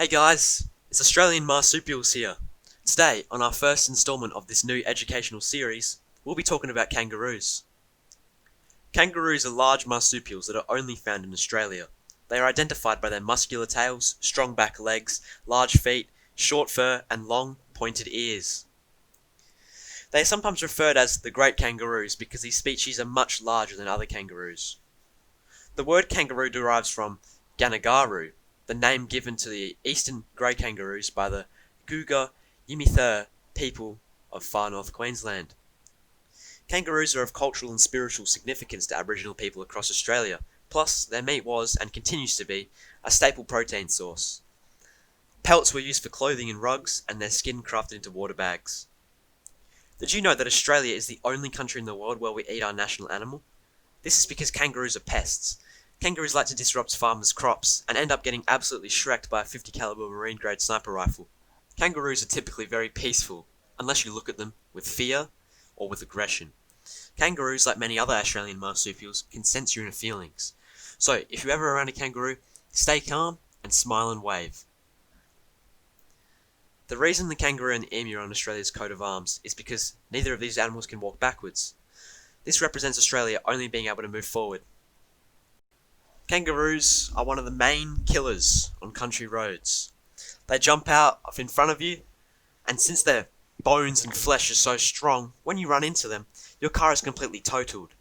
Hey guys, it's Australian Marsupials here. Today, on our first installment of this new educational series, we'll be talking about kangaroos. Kangaroos are large marsupials that are only found in Australia. They are identified by their muscular tails, strong back legs, large feet, short fur, and long, pointed ears. They are sometimes referred as the great kangaroos because these species are much larger than other kangaroos. The word kangaroo derives from kangaroo, the name given to the eastern grey kangaroos by the Guuga-Yimithirr people of far north Queensland. Kangaroos are of cultural and spiritual significance to Aboriginal people across Australia, plus their meat was, and continues to be, a staple protein source. Pelts were used for clothing and rugs, and their skin crafted into water bags. Did you know that Australia is the only country in the world where we eat our national animal? This is because kangaroos are pests. Kangaroos like to disrupt farmers' crops and end up getting absolutely shreked by a 50 caliber marine grade sniper rifle. Kangaroos are typically very peaceful, unless you look at them with fear or with aggression. Kangaroos, like many other Australian marsupials, can sense your inner feelings. So, if you're ever around a kangaroo, stay calm and smile and wave. The reason the kangaroo and the emu are on Australia's coat of arms is because neither of these animals can walk backwards. This represents Australia only being able to move forward. Kangaroos are one of the main killers on country roads. They jump out in front of you, and since their bones and flesh are so strong, when you run into them, your car is completely totaled.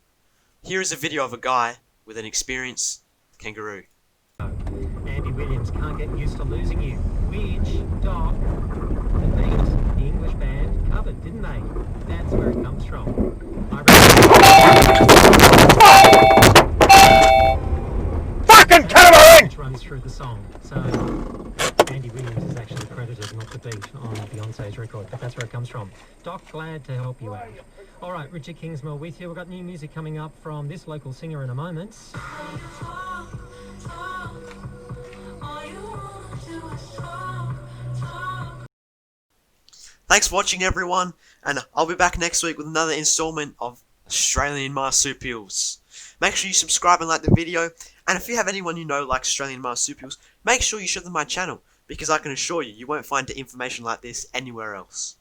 Here is a video of a guy with an experienced kangaroo. Andy Williams can't get used to losing you. Which dog? The beat, the English band covered, didn't they? That's where it comes from. Fucking cannibal! Which runs through the song. So Andy Williams is actually credited, not the beat, on Beyonce's record, but that's where it comes from. Doc, glad to help you out. All right, Richard Kingsmill with you. We've got new music coming up from this local singer in a moment. Thanks for watching, everyone, and I'll be back next week with another installment of Australian Marsupials. Make sure you subscribe and like the video, and if you have anyone you know likes Australian Marsupials, make sure you show them my channel, because I can assure you, you won't find information like this anywhere else.